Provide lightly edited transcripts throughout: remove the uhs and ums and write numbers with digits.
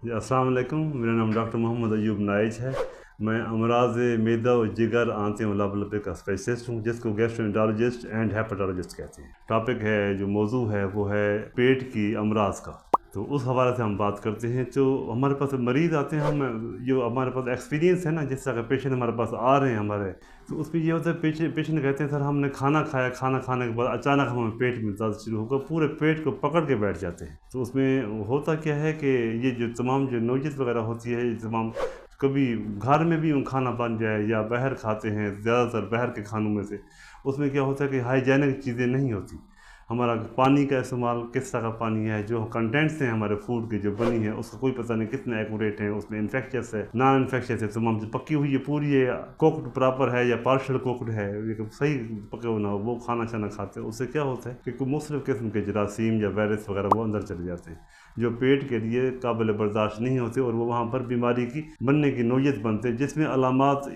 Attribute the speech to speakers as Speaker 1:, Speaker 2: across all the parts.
Speaker 1: जी, अस्सलाम वालेकुम। मेरा नाम डॉक्टर मोहम्मद अयूब नाइज है। मैं अमराज़ मैदा और जिगर आंतें और लबे का स्पेशलिस्ट हूँ, जिसको गैस्ट्रोएंटरोलॉजिस्ट एंड हेपेटोलॉजिस्ट कहते हैं। टॉपिक है, जो मौजू है वो है पेट की अमराज का। तो उस हवाले से हम बात करते हैं। जो हमारे पास मरीज़ आते हैं, हम जो हमारे पास एक्सपीरियंस है ना, जिस तरह के पेशेंट हमारे पास आ रहे हैं हमारे, तो उसमें ये होता है, पेशेंट कहते हैं सर हमने खाना खाया, खाना खाने के बाद अचानक हमें पेट में दर्द शुरू होकर पूरे पेट को पकड़ के बैठ जाते हैं। तो उसमें होता क्या है कि ये जो तमाम जो नोजिस वगैरह होती है, ये तमाम कभी घर में भी खाना बन जाए या बाहर खाते हैं, ज़्यादातर बाहर के खानों में से, उसमें क्या होता है कि हाइजेनिक चीज़ें नहीं होती। हमारा पानी का इस्तेमाल किस तरह का पानी है, जो कंटेंट्स हैं हमारे फूड के जो बनी है, उसका कोई पता नहीं कितने एक्यूरेट हैं, उसमें इन्फेक्शस है, नॉन इन्फेक्शस है, तमाम जो पकी हुई है पूरी है, कुक्ड प्रॉपर है या पार्शल कुक्ड है, लेकिन सही पके हुए ना हो, वो खाना शाना खाते हैं। उससे क्या होता है कि मुख्तलिफ़ किस्म के जरासीम या वायरस वगैरह वो अंदर चले जाते हैं, जो पेट के लिए काबिल बर्दाश्त नहीं होते, और वो वहाँ पर बीमारी की बनने की नोयत बनते हैं। जिसमें अलामात,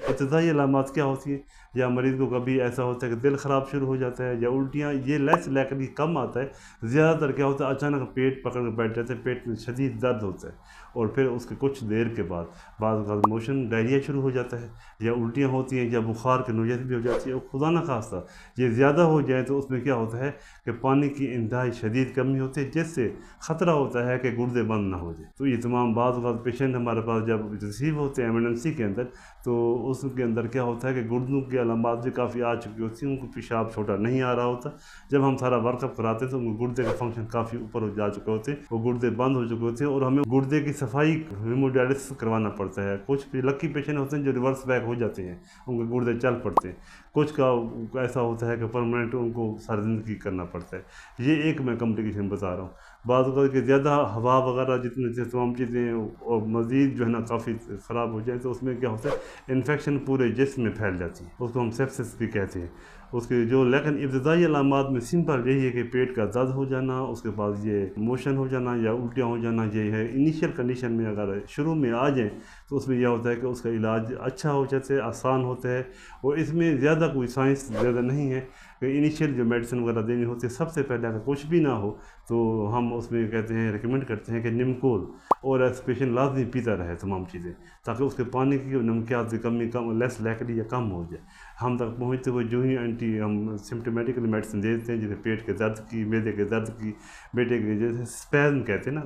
Speaker 1: इब्तदाई अलामात क्या होती है, या मरीज़ को कभी ऐसा होता है कि दिल ख़राब शुरू हो जाता है, या उल्टियाँ, ये लेस लैकली कम आता है। ज़्यादातर क्या होता है, अचानक पेट पकड़ कर बैठ जाते हैं, पेट में शदीद दर्द होता है, और फिर उसके कुछ देर के बाद बाद मोशन डायरिया शुरू हो जाता है, या उल्टियाँ होती हैं, या बुखार की नोयत भी हो जाती है। और खुदा न खास्ता ये ज़्यादा हो जाए तो उसमें क्या होता है कि पानी की इंतहाई शदीद कमी होती है, जिससे ख़तरा होता है कि गुर्दे बंद ना हो जाए। तो ये तमाम बात पेशेंट हमारे पास जब रिसीव होते हैं एमरजेंसी के अंदर, तो उसके अंदर क्या होता है कि गुर्दों की अलामात भी काफ़ी आ चुकी होती हैं, उनको पेशाब छोटा नहीं आ रहा होता। जब हम सारा वर्कअप कराते हैं तो उनको गुर्दे का फंक्शन काफ़ी ऊपर हो जा चुके होते हैं, वो गुर्दे बंद हो चुके होते हैं, और हमें गुर्दे की सफाई हीमोडायलिसिस करवाना पड़ता है। कुछ लकी पेशेंट होते हैं जो रिवर्स बैक हो जाते हैं, उनके गुर्दे चल पड़ते हैं। कुछ का ऐसा होता है कि परमानेंट उनको सारी ज़िंदगी करना पड़ता है। ये एक मैं कॉम्प्लिकेशन बता रहा हूँ। बात करके ज़्यादा हवा वगैरह जितनी तमाम चीज़ें और मज़ीद जो है ना काफ़ी ख़राब हो जाए, तो उसमें क्या होता है, इन्फेक्शन पूरे जिस्म में फैल जाती है, उसको हम सेप्सिस भी कहते हैं। उसके जो लेकिन इब्तदाई अलामात में सिंपल यही है कि पेट का दर्द हो जाना, उसके बाद ये मोशन हो जाना या उल्टियाँ हो जाना, ये है इनिशियल कंडीशन में। अगर शुरू में आ जाए तो उसमें यह होता है कि उसका इलाज अच्छा हो जाता है, आसान होता है, और इसमें ज़्यादा कोई साइंस ज़्यादा नहीं है कि इनिशियल जो मेडिसिन वगैरह देनी होती है, सबसे पहले अगर कुछ भी ना हो तो हम उसमें कहते हैं, रिकमेंड करते हैं कि निमकोल और पेशेंट लाजमी पीता रहे तमाम चीज़ें, ताकि उसके पानी की नमकियात की कमी कम, लेस लैकली या कम हो जाए। हम तक पहुँचते हुए जो ही हम सिम्टोमेटिकली मेडिसिन दे देते हैं, जैसे पेट के दर्द की, मैदे के दर्द की, बेटे के जैसे स्पैज़म कहते हैं ना,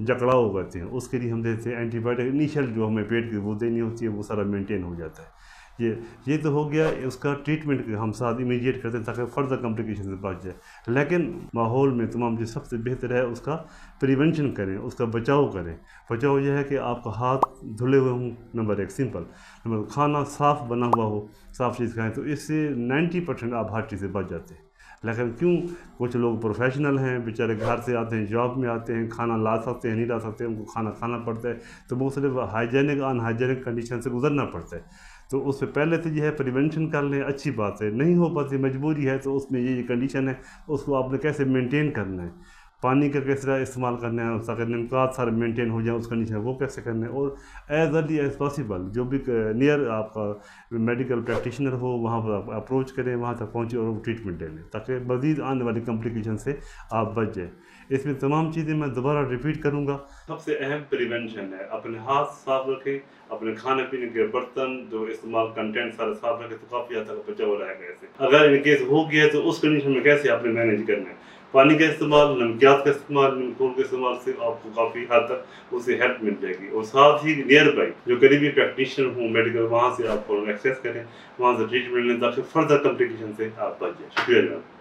Speaker 1: जकड़ाव कहते हैं, उसके लिए हम देते हैं एंटीबायोटिक। इनिशियल जो हमें पेट की वो देनी होती है, वो सारा मेंटेन हो जाता है। ये तो हो गया। उसका ट्रीटमेंट हम साथ इमीडिएट करते हैं ताकि फर्दर कॉम्प्लिकेशन से बच जाए। लेकिन माहौल में तमाम जो सबसे बेहतर है उसका प्रिवेंशन करें, उसका बचाव करें। बचाव यह है कि आपका हाथ धुले हुए हों, नंबर एक सिंपल। नंबर खाना साफ़ बना हुआ हो, साफ़ चीज़ खाएँ, तो इससे 90% आप हर चीज़ से बच जाते हैं। लेकिन क्यों, कुछ लोग प्रोफेशनल हैं, बेचारे घर से आते हैं, जॉब में आते हैं, खाना ला सकते हैं नहीं ला सकते, उनको खाना खाना पड़ता है, तो मुख्तलिफ हाइजेनिक अनहाइजेनिक कंडीशन से गुजरना पड़ता है। तो उससे पहले तो ये है प्रिवेंशन कर लें, अच्छी बात है। नहीं हो पाती, मजबूरी है, तो उसमें ये कंडीशन है, उसको आपने कैसे मेंटेन करना है, पानी का किस तरह इस्तेमाल करना है, ताकि निमकात सारे मेंटेन हो जाए, उस कंडीशन वो कैसे करना है, और एज अर्ली एज पॉसिबल जो भी नियर आपका मेडिकल प्रैक्टिशनर हो वहाँ पर आप अप्रोच करें, वहाँ तक पहुँचे और ट्रीटमेंट ले लें, ताकि मज़ीद आने वाली कॉम्प्लिकेशन से आप बच जाए। इसमें तमाम चीज़ें मैं दोबारा रिपीट करूँगा। सबसे अहम प्रिवेंशन है, अपने हाथ साफ रखें, अपने खाने पीने के बर्तन जो इस्तेमाल कंटेंट सारे साफ रखें, तो काफ़ी हद तक बचाव रहेगा। ऐसे अगर इन केस हो गया है तो उस कंडीशन में कैसे आपने मैनेज करना है। पानी का इस्तेमाल, नमकियात का इस्तेमाल, नमकोल के इस्तेमाल से आपको काफ़ी हद तक उससे हेल्प मिल जाएगी। और साथ ही नियर बाई जो करीबी प्रैक्टिशनर हो मेडिकल, वहाँ से आप एक्सेस करें, वहाँ से ट्रीटमेंट लें, ताकि फर्दर कॉम्प्लिकेशन से आप बच जाएँ। शुक्रिया जनाब।